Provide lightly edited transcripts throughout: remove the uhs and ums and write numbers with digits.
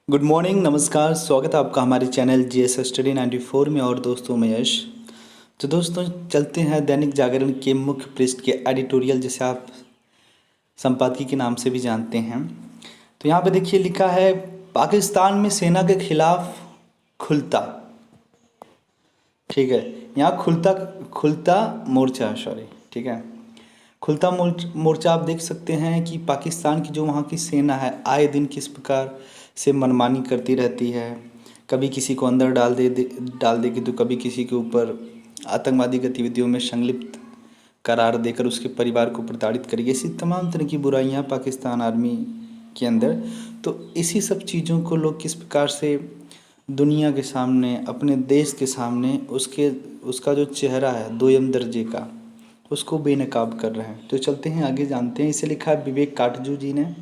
Good morning, नमस्कार। स्वागत है आपका हमारे चैनल जीएस स्टडी 94 में। और दोस्तों मैं यश। तो दोस्तों चलते हैं दैनिक जागरण के मुख्य पृष्ठ के एडिटोरियल, जिसे आप संपादकीय के नाम से भी जानते हैं। तो यहाँ पे देखिए लिखा है, पाकिस्तान में सेना के खिलाफ खुलता, ठीक है, यहाँ खुलता खुलता मोर्चा, सॉरी, ठीक है, खुलता मोर्चा। आप देख सकते हैं कि पाकिस्तान की जो वहाँ की सेना है आए दिन किस प्रकार से मनमानी करती रहती है। कभी किसी को अंदर डाल देगी, तो कभी किसी के ऊपर आतंकवादी गतिविधियों में संलिप्त करार देकर उसके परिवार को प्रताड़ित करेगी। ऐसी तमाम तरह की बुराइयां पाकिस्तान आर्मी के अंदर। तो इसी सब चीज़ों को लोग किस प्रकार से दुनिया के सामने, अपने देश के सामने उसका जो चेहरा है दोयम दर्जे का, उसको बेनकाब कर रहे हैं। तो चलते हैं आगे, जानते हैं। इसे लिखा है विवेक काटजू जी ने।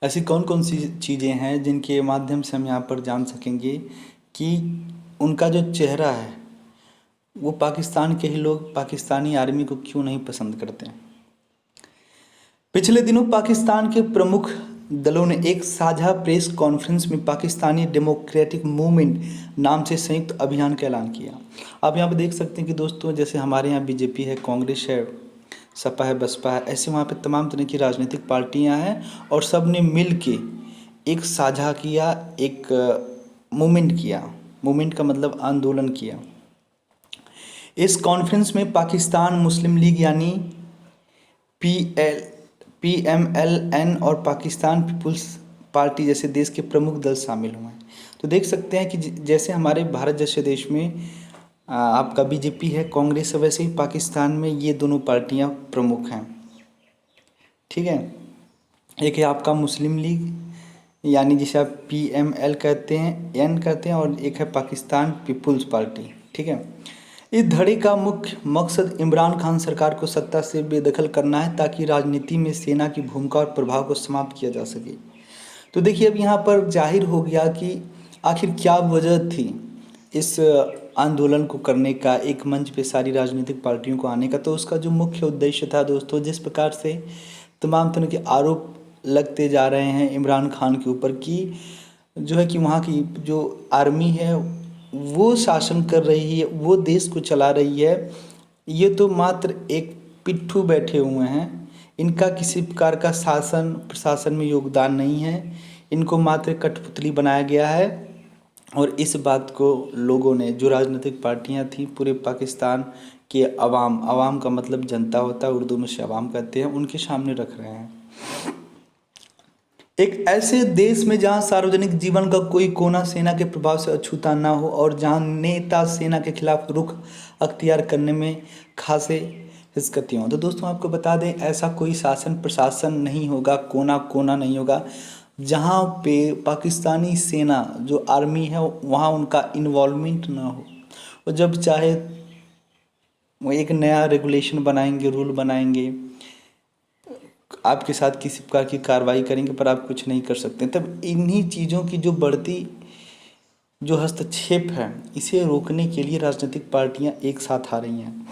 ऐसी कौन कौन सी चीज़ें हैं जिनके माध्यम से हम यहाँ पर जान सकेंगे कि उनका जो चेहरा है वो पाकिस्तान के ही लोग पाकिस्तानी आर्मी को क्यों नहीं पसंद करते हैं। पिछले दिनों पाकिस्तान के प्रमुख दलों ने एक साझा प्रेस कॉन्फ्रेंस में पाकिस्तानी डेमोक्रेटिक मूवमेंट नाम से संयुक्त अभियान का ऐलान किया। आप यहाँ पर देख सकते हैं कि दोस्तों, जैसे हमारे यहाँ बीजेपी है, कांग्रेस है, सपा है, बसपा है, ऐसे वहाँ पे तमाम तरह की राजनीतिक पार्टियाँ हैं और सब ने मिल के एक साझा किया, एक मूवमेंट किया। मूवमेंट का मतलब आंदोलन किया। इस कॉन्फ्रेंस में पाकिस्तान मुस्लिम लीग यानी PMLN और पाकिस्तान पीपुल्स पार्टी जैसे देश के प्रमुख दल शामिल हुए हैं। तो देख सकते हैं कि जैसे हमारे भारत जैसे देश में आपका बीजेपी है, कांग्रेस है, वैसे ही पाकिस्तान में ये दोनों पार्टियां प्रमुख हैं, ठीक है। एक है आपका मुस्लिम लीग यानी जिसे आप PML कहते हैं, एन कहते हैं, और एक है पाकिस्तान पीपुल्स पार्टी, ठीक है। इस धड़े का मुख्य मकसद इमरान खान सरकार को सत्ता से बेदखल करना है, ताकि राजनीति में सेना की भूमिका और प्रभाव को समाप्त किया जा सके। तो देखिए अब यहाँ पर जाहिर हो गया कि आखिर क्या वजह थी इस आंदोलन को करने का, एक मंच पे सारी राजनीतिक पार्टियों को आने का। तो उसका जो मुख्य उद्देश्य था दोस्तों, जिस प्रकार से तमाम तरह के आरोप लगते जा रहे हैं इमरान खान के ऊपर कि जो है कि वहाँ की जो आर्मी है वो शासन कर रही है, वो देश को चला रही है, ये तो मात्र एक पिट्ठू बैठे हुए हैं, इनका किसी प्रकार का शासन प्रशासन में योगदान नहीं है, इनको मात्र कठपुतली बनाया गया है। और इस बात को लोगों ने, जो राजनीतिक पार्टियां थी, पूरे पाकिस्तान के अवाम का मतलब जनता होता है, उर्दू में से अवाम कहते हैं, उनके सामने रख रहे हैं। एक ऐसे देश में जहां सार्वजनिक जीवन का कोई कोना सेना के प्रभाव से अछूता ना हो और जहां नेता सेना के खिलाफ रुख अख्तियार करने में खासे हिचकती हों। तो दोस्तों आपको बता दें, ऐसा कोई शासन प्रशासन नहीं होगा, कोना कोना नहीं होगा जहां पे पाकिस्तानी सेना जो आर्मी है वहां उनका इन्वॉल्वमेंट ना हो। और जब चाहे वो एक नया रेगुलेशन बनाएंगे, रूल बनाएंगे, आपके साथ किसी प्रकार की कार्रवाई करेंगे, पर आप कुछ नहीं कर सकते। तब इन्हीं चीज़ों की जो बढ़ती जो हस्तक्षेप है, इसे रोकने के लिए राजनीतिक पार्टियां एक साथ आ रही हैं।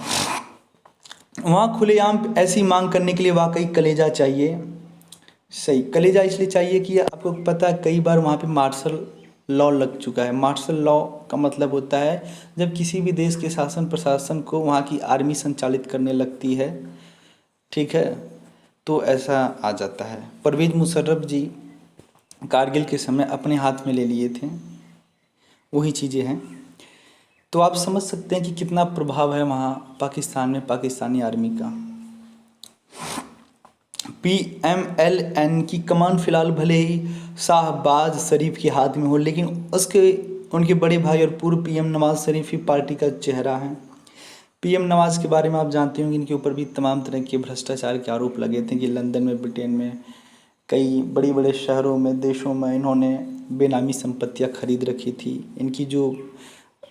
वहाँ खुलेआम ऐसी मांग करने के लिए वाकई कलेजा चाहिए। सही कलेजा इसलिए चाहिए कि आपको पता है कई बार वहाँ पे मार्शल लॉ लग चुका है। मार्शल लॉ का मतलब होता है जब किसी भी देश के शासन प्रशासन को वहाँ की आर्मी संचालित करने लगती है, ठीक है, तो ऐसा आ जाता है। परवेज़ मुशर्रफ जी कारगिल के समय अपने हाथ में ले लिए थे, वही चीज़ें हैं। तो आप समझ सकते हैं कि कितना प्रभाव है वहाँ पाकिस्तान में पाकिस्तानी आर्मी का। PMLN की कमान फिलहाल भले ही शाहबाज शरीफ के हाथ में हो, लेकिन उनके बड़े भाई और पूर्व PM नवाज शरीफ ही पार्टी का चेहरा है। PM नवाज के बारे में आप जानते होंगे, इनके ऊपर भी तमाम तरह के भ्रष्टाचार के आरोप लगे थे कि लंदन में, ब्रिटेन में, कई बड़े बड़े शहरों में, देशों में इन्होंने बेनामी संपत्तियां खरीद रखी थी। इनकी जो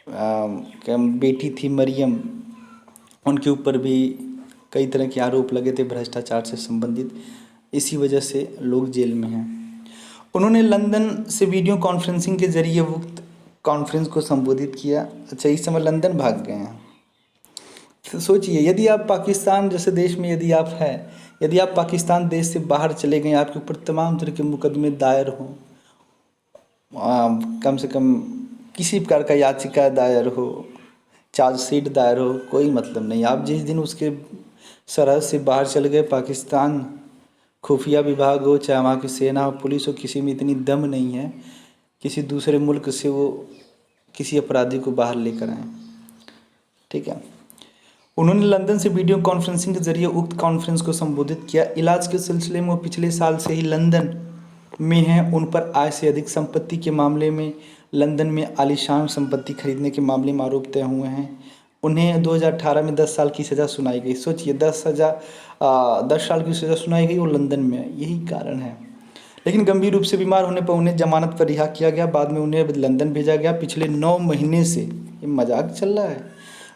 बेटी थी मरियम, उनके ऊपर भी कई तरह के आरोप लगे थे भ्रष्टाचार से संबंधित। इसी वजह से लोग जेल में हैं। उन्होंने लंदन से वीडियो कॉन्फ्रेंसिंग के जरिए उक्त कॉन्फ्रेंस को संबोधित किया। अच्छा, इस समय लंदन भाग गए हैं। तो सोचिए, यदि आप पाकिस्तान जैसे देश में यदि आप हैं, यदि आप पाकिस्तान देश से बाहर चले गए, आपके ऊपर तमाम तरह के मुकदमे दायर हों, कम से कम किसी प्रकार का याचिका दायर हो, चार्जशीट दायर हो, कोई मतलब नहीं। आप जिस दिन उसके सरहद से बाहर चले गए, पाकिस्तान खुफिया विभाग हो, चाहे वहाँ की सेना हो, पुलिस हो, किसी में इतनी दम नहीं है किसी दूसरे मुल्क से वो किसी अपराधी को बाहर लेकर आए। ठीक है। उन्होंने लंदन से वीडियो कॉन्फ्रेंसिंग के जरिए उक्त कॉन्फ्रेंस को संबोधित किया। इलाज के सिलसिले में वो पिछले साल से ही लंदन में हैं। उन पर आय से अधिक संपत्ति के मामले में, लंदन में आलीशान संपत्ति खरीदने के मामले में आरोप तय हुए हैं। उन्हें 2018 में 10 साल की सज़ा सुनाई गई। सोचिए, 10 साल की सज़ा सुनाई गई, वो लंदन में है। यही कारण है। लेकिन गंभीर रूप से बीमार होने पर उन्हें जमानत पर रिहा किया गया। बाद में उन्हें लंदन भेजा गया। पिछले 9 महीने से, ये मजाक चल रहा है,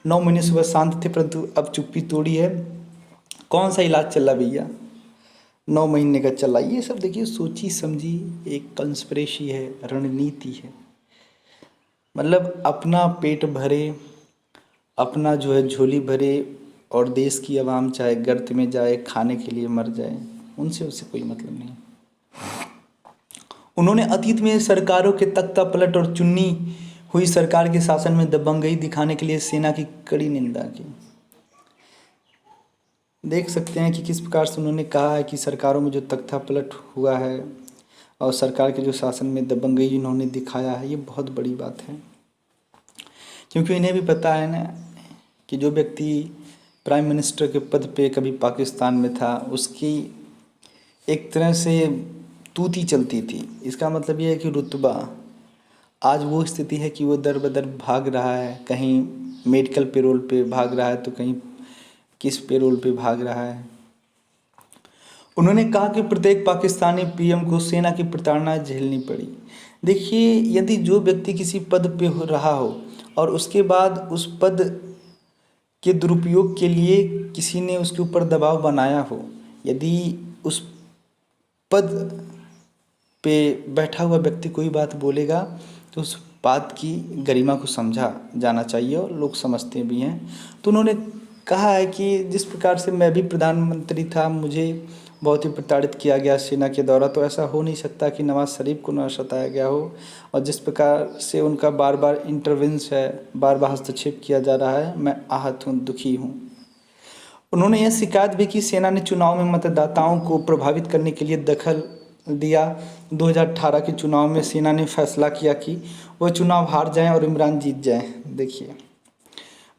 9 महीने से वह शांत थे, परंतु अब चुप्पी तोड़ी है। कौन सा इलाज चल रहा भैया, 9 महीने का चल रहा। ये सब देखिए सोची समझी एक कंस्पिरेसी है, रणनीति है। मतलब अपना पेट भरे, अपना जो है झोली भरे, और देश की आवाम चाहे गर्त में जाए, खाने के लिए मर जाए, उनसे उसे कोई मतलब नहीं। उन्होंने अतीत में सरकारों के तख्ता पलट और चुनी हुई सरकार के शासन में दबंगई दिखाने के लिए सेना की कड़ी निंदा की। देख सकते हैं कि किस प्रकार से उन्होंने कहा है कि सरकारों में जो तख्ता पलट हुआ है और सरकार के जो शासन में दबंगई इन्होंने दिखाया है, ये बहुत बड़ी बात है। क्योंकि इन्हें भी पता है ना कि जो व्यक्ति प्राइम मिनिस्टर के पद पे कभी पाकिस्तान में था, उसकी एक तरह से तूती चलती थी। इसका मतलब ये है कि रुतबा, आज वो स्थिति है कि वो दर बदर भाग रहा है। कहीं मेडिकल पेरोल पे भाग रहा है, तो कहीं किस पेरोल पे भाग रहा है। उन्होंने कहा कि प्रत्येक पाकिस्तानी पीएम को सेना की प्रताड़ना झेलनी पड़ी। देखिए, यदि जो व्यक्ति किसी पद पे हो रहा हो और उसके बाद उस पद के दुरुपयोग के लिए किसी ने उसके ऊपर दबाव बनाया हो, यदि उस पद पे बैठा हुआ व्यक्ति कोई बात बोलेगा, तो उस बात की गरिमा को समझा जाना चाहिए, और लोग समझते भी हैं। तो उन्होंने कहा है कि जिस प्रकार से मैं भी प्रधानमंत्री था, मुझे बहुत ही प्रताड़ित किया गया सेना के द्वारा, तो ऐसा हो नहीं सकता कि नवाज़ शरीफ को न सताया गया हो। और जिस प्रकार से उनका बार बार इंटरवेंस है, बार बार हस्तक्षेप किया जा रहा है, मैं आहत हूँ, दुखी हूँ। उन्होंने यह शिकायत भी की सेना ने चुनाव में मतदाताओं को प्रभावित करने के लिए दखल दिया। 2018 के चुनाव में सेना ने फैसला किया कि वह चुनाव हार जाएं और इमरान जीत जाएं। देखिए,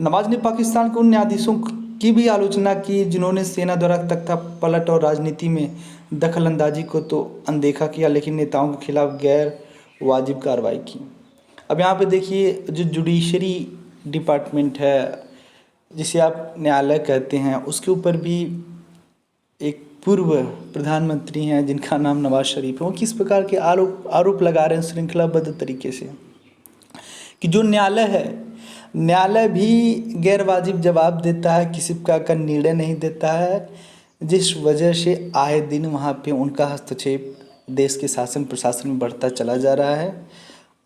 नवाज ने पाकिस्तान के उन न्यायाधीशों की भी आलोचना की जिन्होंने सेना द्वारा तख्ता पलट और राजनीति में दखल अंदाजी को तो अनदेखा किया, लेकिन नेताओं के खिलाफ गैर वाजिब कार्रवाई की। अब यहाँ पे देखिए, जो जुडिशरी डिपार्टमेंट है, जिसे आप न्यायालय कहते हैं, उसके ऊपर भी एक पूर्व प्रधानमंत्री हैं जिनका नाम नवाज शरीफ है। वो किस प्रकार के आरोप लगा रहे हैं श्रृंखलाबद्ध तरीके से, कि जो न्यायालय है, न्यायालय भी गैर वाजिब जवाब देता है, किसी प्रकार का निर्णय नहीं देता है, जिस वजह से आए दिन वहाँ पे उनका हस्तक्षेप देश के शासन प्रशासन में बढ़ता चला जा रहा है।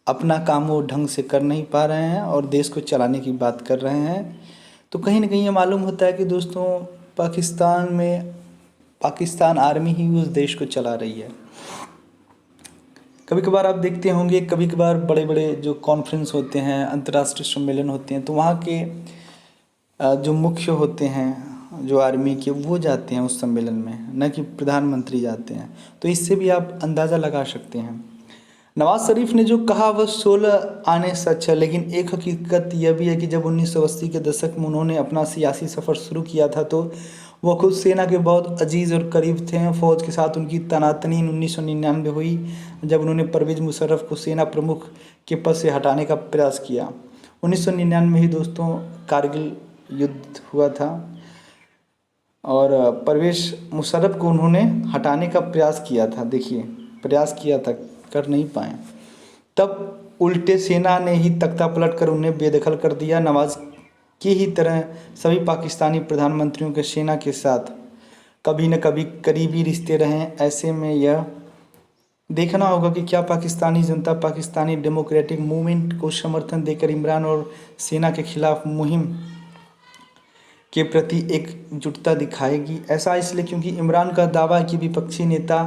अपना काम वो ढंग से कर नहीं पा रहे हैं और देश को चलाने की बात कर रहे हैं। तो कहीं ना कहीं ये मालूम होता है कि दोस्तों, पाकिस्तान आर्मी ही उस देश को चला रही है। कभी कभार आप देखते होंगे, कभी कभार बड़े बड़े जो कॉन्फ्रेंस होते हैं, अंतर्राष्ट्रीय सम्मेलन होते हैं, तो वहाँ के जो मुख्य होते हैं जो आर्मी के, वो जाते हैं उस सम्मेलन में, न कि प्रधानमंत्री जाते हैं। तो इससे भी आप अंदाज़ा लगा सकते हैं। नवाज शरीफ ने जो कहा वह 16 आने सच है, लेकिन एक हकीकत यह भी है कि जब 1980 के दशक में उन्होंने अपना सियासी सफ़र शुरू किया था, तो वह खुद सेना के बहुत अजीज़ और करीब थे। फ़ौज के साथ उनकी तनातनी 1999 हुई, जब उन्होंने परवेज़ मुशर्रफ को सेना प्रमुख के पद से हटाने का प्रयास किया। 1999 में ही दोस्तों कारगिल युद्ध हुआ था, और परवेज़ मुशर्रफ को उन्होंने हटाने का प्रयास किया था। देखिए, प्रयास किया था, कर नहीं पाए। तब उल्टे सेना ने ही तख्ता पलट कर उन्हें बेदखल कर दिया। नवाज की ही तरह सभी पाकिस्तानी प्रधानमंत्रियों के सेना के साथ कभी न कभी करीबी रिश्ते रहे। ऐसे में यह देखना होगा कि क्या पाकिस्तानी जनता पाकिस्तानी डेमोक्रेटिक मूवमेंट को समर्थन देकर इमरान और सेना के खिलाफ मुहिम के प्रति एकजुटता दिखाएगी। ऐसा इसलिए क्योंकि इमरान का दावा है कि विपक्षी नेता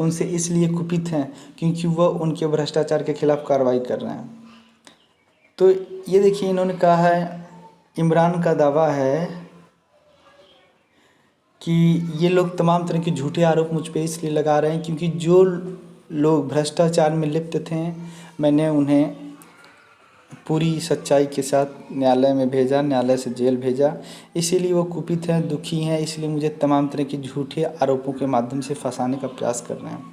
उनसे इसलिए कुपित हैं क्योंकि वह उनके भ्रष्टाचार के खिलाफ कार्रवाई कर रहे हैं। तो ये देखिए, इन्होंने कहा है, इमरान का दावा है कि ये लोग तमाम तरह के झूठे आरोप मुझ पे इसलिए लगा रहे हैं क्योंकि जो लोग भ्रष्टाचार में लिप्त थे, मैंने उन्हें पूरी सच्चाई के साथ न्यायालय में भेजा, न्यायालय से जेल भेजा, इसीलिए वो कुपित हैं, दुखी हैं, इसलिए मुझे तमाम तरह के झूठे आरोपों के माध्यम से फंसाने का प्रयास कर रहे हैं।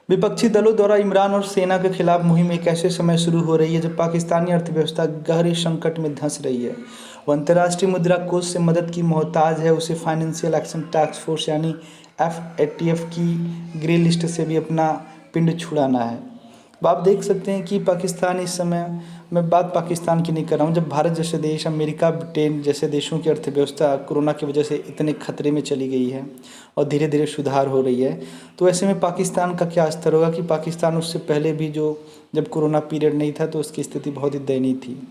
विपक्षी दलों द्वारा इमरान और सेना के खिलाफ मुहिम एक ऐसे समय शुरू हो रही है जब पाकिस्तानी अर्थव्यवस्था गहरे संकट में धंस रही है। वह अंतर्राष्ट्रीय मुद्रा कोष से मदद की मोहताज है। उसे फाइनेंशियल एक्शन टास्क फोर्स यानी FATF की ग्रे लिस्ट से भी अपना पिंड छुड़ाना है। अब आप देख सकते हैं कि पाकिस्तान इस समय, मैं बात पाकिस्तान की नहीं कर रहा हूँ, जब भारत जैसे देश, अमेरिका, ब्रिटेन जैसे देशों की अर्थव्यवस्था कोरोना की वजह से इतने खतरे में चली गई है और धीरे धीरे सुधार हो रही है, तो ऐसे में पाकिस्तान का क्या स्तर होगा कि पाकिस्तान उससे पहले भी जब कोरोना पीरियड नहीं था तो उसकी स्थिति बहुत ही दयनीय थी।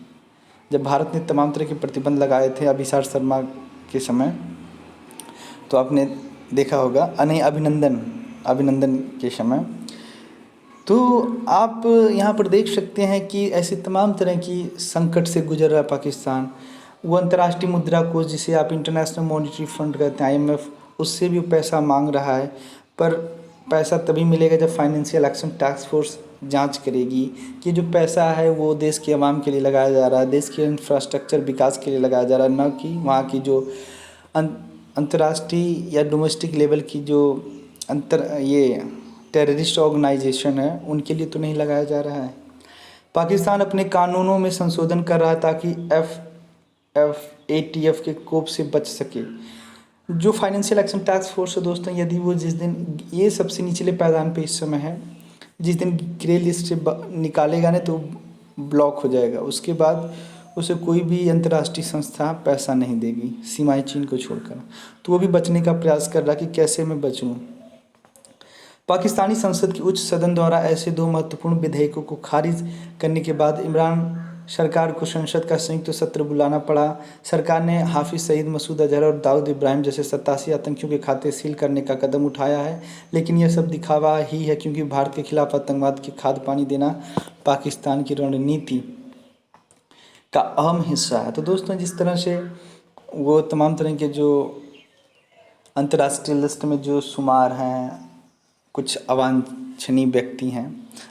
जब भारत ने तमाम तरह के प्रतिबंध लगाए थे अभिसार शर्मा के समय, तो आपने देखा होगा, अभिनंदन के समय, तो आप यहाँ पर देख सकते हैं कि ऐसे तमाम तरह की संकट से गुजर रहा है पाकिस्तान। वो अंतर्राष्ट्रीय मुद्रा कोष, जिसे आप इंटरनेशनल मॉनेटरी फंड कहते हैं, IMF, उससे भी पैसा मांग रहा है, पर पैसा तभी मिलेगा जब फाइनेंशियल एक्शन टास्क फोर्स जांच करेगी कि जो पैसा है वो देश के अवाम के लिए लगाया जा रहा है, देश के इंफ्रास्ट्रक्चर विकास के लिए लगाया जा रहा है, न कि वहाँ की जो अंतर्राष्ट्रीय या डोमेस्टिक लेवल की जो ये टेररिस्ट ऑर्गेनाइजेशन है उनके लिए तो नहीं लगाया जा रहा है। पाकिस्तान अपने कानूनों में संशोधन कर रहा है ताकि FATF के कोप से बच सके। जो फाइनेंशियल एक्शन टास्क फोर्स है दोस्तों, यदि वो जिस दिन, ये सबसे निचले पायदान पे इस समय है, जिस दिन ग्रे लिस्ट से निकालेगा ना तो ब्लॉक हो जाएगा, उसके बाद उसे कोई भी अंतर्राष्ट्रीय संस्था पैसा नहीं देगी, सिवाय चीन को छोड़कर। तो वो भी बचने का प्रयास कर रहा कि कैसे मैं बचूँ। पाकिस्तानी संसद के उच्च सदन द्वारा ऐसे दो महत्वपूर्ण विधेयकों को खारिज करने के बाद इमरान सरकार को संसद का संयुक्त सत्र बुलाना पड़ा। सरकार ने हाफिज सईद, मसूद अजहर और दाऊद इब्राहिम जैसे 87 आतंकियों के खाते सील करने का कदम उठाया है, लेकिन यह सब दिखावा ही है क्योंकि भारत के खिलाफ आतंकवाद की खाद पानी देना पाकिस्तान की रणनीति का अहम हिस्सा है। तो दोस्तों, जिस तरह से वो तमाम तरह के जो अंतर्राष्ट्रीय लिस्ट में जो शुमार हैं, कुछ अवांछनीय व्यक्ति हैं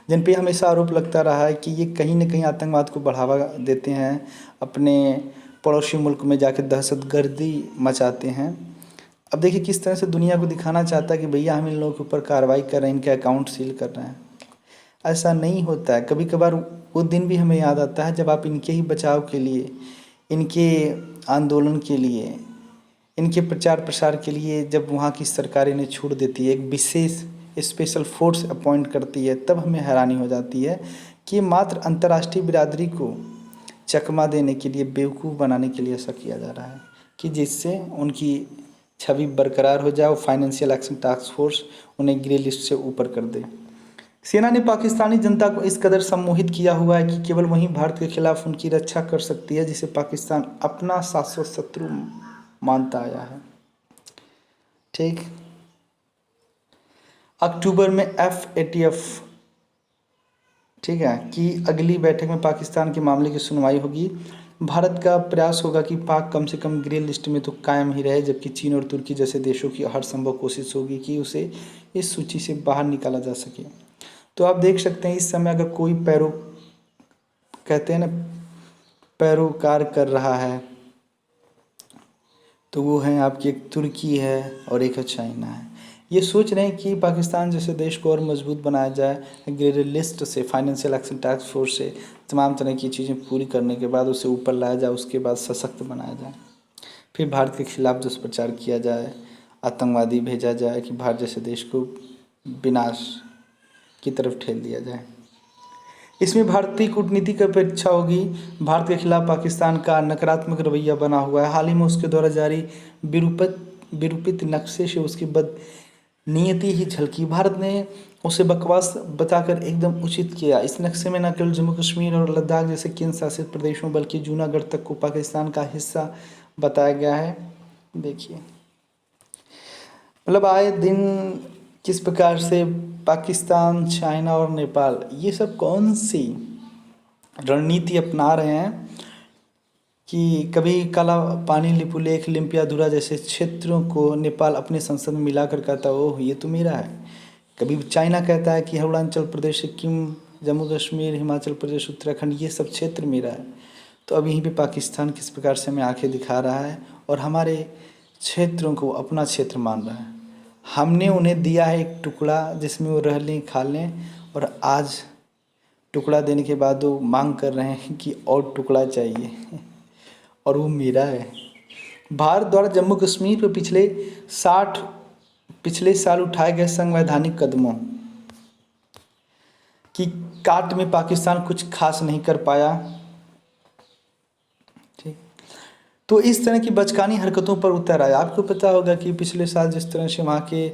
जिन पे हमेशा आरोप लगता रहा है कि ये कहीं न कहीं आतंकवाद को बढ़ावा देते हैं, अपने पड़ोसी मुल्क में जाकर दहशतगर्दी मचाते हैं। अब देखिए किस तरह से दुनिया को दिखाना चाहता है कि भैया हम इन लोगों के ऊपर कार्रवाई कर रहे हैं, इनके अकाउंट सील कर रहे हैं। ऐसा नहीं होता है। कभी कभार वो दिन भी हमें याद आता है जब आप इनके ही बचाव के लिए, इनके आंदोलन के लिए, इनके प्रचार प्रसार के लिए जब वहाँ की सरकार इन्हें छूट देती है, एक विशेष स्पेशल फोर्स अपॉइंट करती है, तब हमें हैरानी हो जाती है कि मात्र अंतर्राष्ट्रीय बिरादरी को चकमा देने के लिए, बेवकूफ़ बनाने के लिए ऐसा किया जा रहा है कि जिससे उनकी छवि बरकरार हो जाए और फाइनेंशियल एक्शन टास्क फोर्स उन्हें ग्रे लिस्ट से ऊपर कर दे। सेना ने पाकिस्तानी जनता को इस कदर सम्मोहित किया हुआ है कि केवल वहीं भारत के खिलाफ उनकी रक्षा कर सकती है जिसे पाकिस्तान अपना शाश्वत शत्रु मानता आया है। ठीक, अक्टूबर में FATF, ठीक है, कि अगली बैठक में पाकिस्तान के मामले की सुनवाई होगी। भारत का प्रयास होगा कि पाक कम से कम ग्रे लिस्ट में तो कायम ही रहे, जबकि चीन और तुर्की जैसे देशों की हर संभव कोशिश होगी कि उसे इस सूची से बाहर निकाला जा सके। तो आप देख सकते हैं इस समय अगर कोई कहते हैं ना पैरोकार कर रहा है तो वो है आपकी, एक तुर्की है और एक चाइना है। ये सोच रहे हैं कि पाकिस्तान जैसे देश को और मजबूत बनाया जाए, ग्रे लिस्ट से, फाइनेंशियल एक्शन टास्क फोर्स से तमाम तरह की चीज़ें पूरी करने के बाद उसे ऊपर लाया जाए, उसके बाद सशक्त बनाया जाए, फिर भारत के खिलाफ दुष्प्रचार किया जाए, आतंकवादी भेजा जाए कि भारत जैसे देश को विनाश की तरफ ठेल दिया जाए। इसमें भारतीय कूटनीति की अपेक्षा होगी। भारत के खिलाफ पाकिस्तान का नकारात्मक रवैया बना हुआ है। हाल ही में उसके द्वारा जारी विरूपित नक्शे से उसकी बदनीयती ही झलकी। भारत ने उसे बकवास बताकर एकदम उचित किया। इस नक्शे में न केवल जम्मू कश्मीर और लद्दाख जैसे केंद्र शासित प्रदेशों बल्कि जूनागढ़ तक को पाकिस्तान का हिस्सा बताया गया है। देखिए मतलब आए दिन किस प्रकार से पाकिस्तान, चाइना और नेपाल ये सब कौन सी रणनीति अपना रहे हैं कि कभी काला पानी, लिपुलेख, लिम्पियाधुरा जैसे क्षेत्रों को नेपाल अपने संसद में मिलाकर कहता है ओह ये तो मेरा है। कभी चाइना कहता है कि अरुणाचल प्रदेश, सिक्किम, जम्मू कश्मीर, हिमाचल प्रदेश, उत्तराखंड ये सब क्षेत्र मेरा है। तो अब यहीं पे पाकिस्तान किस प्रकार से हमें आंखें दिखा रहा है और हमारे क्षेत्रों को अपना क्षेत्र मान रहा है। हमने उन्हें दिया है एक टुकड़ा जिसमें वो रह लें, खा लें, और आज टुकड़ा देने के बाद वो मांग कर रहे हैं कि और टुकड़ा चाहिए और वो मेरा है। भारत द्वारा जम्मू कश्मीर पर पिछले साल उठाए गए संवैधानिक कदमों की काट में पाकिस्तान कुछ खास नहीं कर पाया। ठीक, तो इस तरह की बचकानी हरकतों पर उतर आया। आपको पता होगा कि पिछले साल जिस तरह से वहाँ के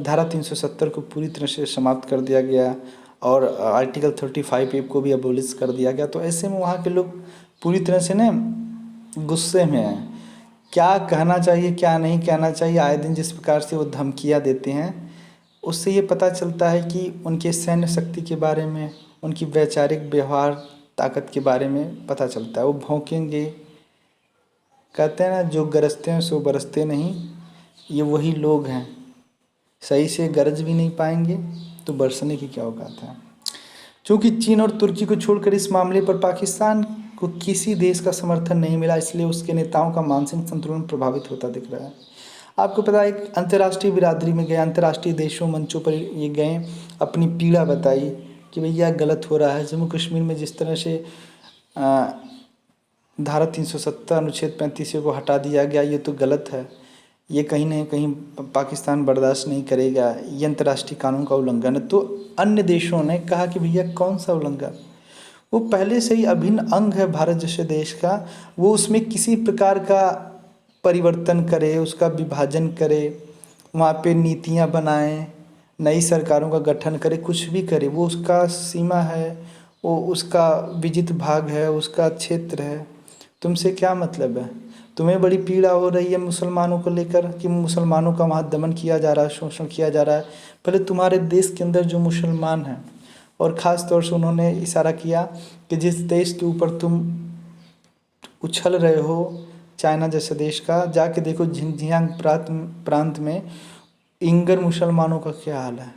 धारा 370 को पूरी तरह से समाप्त कर दिया गया और आर्टिकल 35A को भी अबोलिश कर दिया गया, तो ऐसे में वहाँ के लोग पूरी तरह से ना गुस्से में हैं। क्या कहना चाहिए क्या नहीं कहना चाहिए, आए दिन जिस प्रकार से वो धमकियाँ देते हैं उससे ये पता चलता है कि उनके सैन्य शक्ति के बारे में, उनकी वैचारिक व्यवहार ताकत के बारे में पता चलता है। वो भौंकेंगे, कहते हैं ना जो गरजते हैं सो बरसते नहीं, ये वही लोग हैं। सही से गरज भी नहीं पाएंगे तो बरसने की क्या औकात है। चूँकि चीन और तुर्की को छोड़कर इस मामले पर पाकिस्तान को किसी देश का समर्थन नहीं मिला, इसलिए उसके नेताओं का मानसिक संतुलन प्रभावित होता दिख रहा है। आपको पता है एक अंतर्राष्ट्रीय बिरादरी में गए, अंतर्राष्ट्रीय देशों मंचों पर ये गए, अपनी पीड़ा बताई कि भैया गलत हो रहा है। जम्मू कश्मीर में जिस तरह से धारा 370 अनुच्छेद 35 को हटा दिया गया, ये तो गलत है, ये कहीं ना कहीं पाकिस्तान बर्दाश्त नहीं करेगा, ये अंतर्राष्ट्रीय कानून का उल्लंघन है। तो अन्य देशों ने कहा कि भैया कौन सा उल्लंघन, वो पहले से ही अभिन्न अंग है भारत जैसे देश का, वो उसमें किसी प्रकार का परिवर्तन करे, उसका विभाजन करे, वहाँ पे नीतियाँ बनाए, नई सरकारों का गठन करे, कुछ भी करे, वो उसका सीमा है, वो उसका विजित भाग है, उसका क्षेत्र है। तुमसे क्या मतलब है? तुम्हें बड़ी पीड़ा हो रही है मुसलमानों को लेकर कि मुसलमानों का वहाँ दमन किया जा रहा है, शोषण किया जा रहा है। पहले तुम्हारे देश के अंदर जो मुसलमान हैं, और ख़ास तौर से उन्होंने इशारा किया कि जिस देश के ऊपर तुम उछल रहे हो, चाइना जैसे देश का, जाके देखो झिंझियांग प्रांत में इंगर मुसलमानों का क्या हाल है।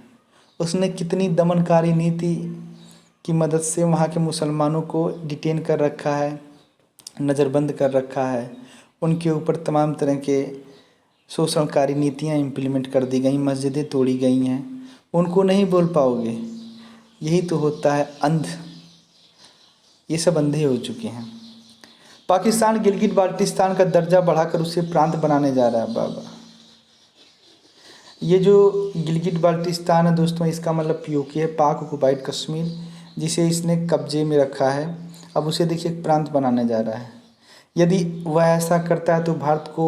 उसने कितनी दमनकारी नीति की मदद से वहाँ के मुसलमानों को डिटेन कर रखा है, नज़रबंद कर रखा है, उनके ऊपर तमाम तरह के शोषणकारी नीतियाँ इम्प्लीमेंट कर दी गई, मस्जिदें तोड़ी गई हैं। उनको नहीं बोल पाओगे, यही तो होता है अंध, ये सब अंधे हो चुके हैं। पाकिस्तान गिलगिट बाल्टिस्तान का दर्जा बढ़ाकर उसे प्रांत बनाने जा रहा है। बाबा, ये जो गिलगिट बाल्टिस्तान है दोस्तों, इसका मतलब पीओके है, पाक ऑक्युपाइड कश्मीर, जिसे इसने कब्जे में रखा है। अब उसे देखिए प्रांत बनाने जा रहा है। यदि वह ऐसा करता है तो भारत को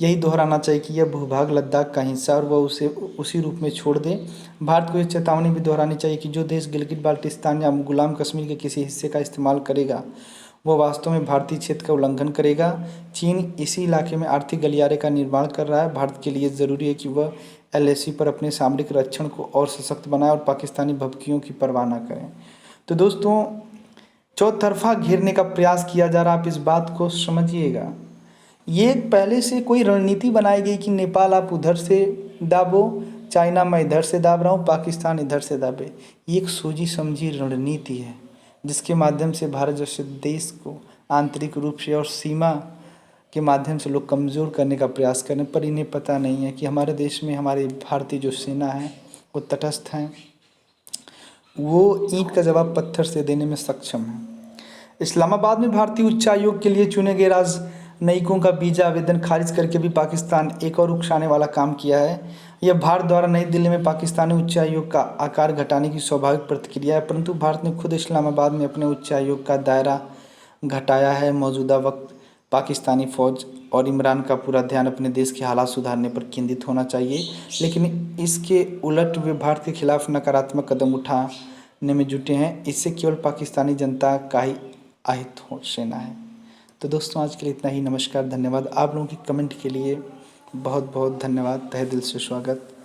यही दोहराना चाहिए कि यह भूभाग लद्दाख का हिस्सा और वह उसे उसी रूप में छोड़ दे। भारत को यह चेतावनी भी दोहरानी चाहिए कि जो देश गिलगिट बाल्टिस्तान या गुलाम कश्मीर के किसी हिस्से का इस्तेमाल करेगा वह वास्तव में भारतीय क्षेत्र का उल्लंघन करेगा। चीन इसी इलाके में आर्थिक गलियारे का निर्माण कर रहा है। भारत के लिए ज़रूरी है कि वह एलएसी पर अपने सामरिक रक्षण को और सशक्त बनाए और पाकिस्तानी भभकियों की परवाह न करें। तो दोस्तों, चौतरफा घेरने का प्रयास किया जा रहा है, आप इस बात को समझिएगा। ये पहले से कोई रणनीति बनाई गई कि नेपाल आप उधर से दाबो, चाइना मैं इधर से दाब रहा हूँ, पाकिस्तान इधर से दाबे। ये एक सोची समझी रणनीति है जिसके माध्यम से भारत जैसे देश को आंतरिक रूप से और सीमा के माध्यम से लोग कमज़ोर करने का प्रयास करें, पर इन्हें पता नहीं है कि हमारे देश में हमारी भारतीय जो सेना है वो तटस्थ हैं, वो ईंट का जवाब पत्थर से देने में सक्षम है। इस्लामाबाद में भारतीय उच्चायोग के लिए चुने गए राजनयिकों का वीज़ा आवेदन खारिज करके भी पाकिस्तान एक और उकसाने वाला काम किया है। यह भारत द्वारा नई दिल्ली में पाकिस्तानी उच्चायोग का आकार घटाने की स्वाभाविक प्रतिक्रिया है, परंतु भारत ने खुद इस्लामाबाद में अपने उच्चायोग का दायरा घटाया है। मौजूदा वक्त पाकिस्तानी फ़ौज और इमरान का पूरा ध्यान अपने देश के हालात सुधारने पर केंद्रित होना चाहिए, लेकिन इसके उलट वे भारत के खिलाफ नकारात्मक कदम उठाने में जुटे हैं। इससे केवल पाकिस्तानी जनता का ही अहित हो सेना है। तो दोस्तों आज के लिए इतना ही। नमस्कार, धन्यवाद। आप लोगों की कमेंट के लिए बहुत बहुत धन्यवाद, तहे दिल से स्वागत।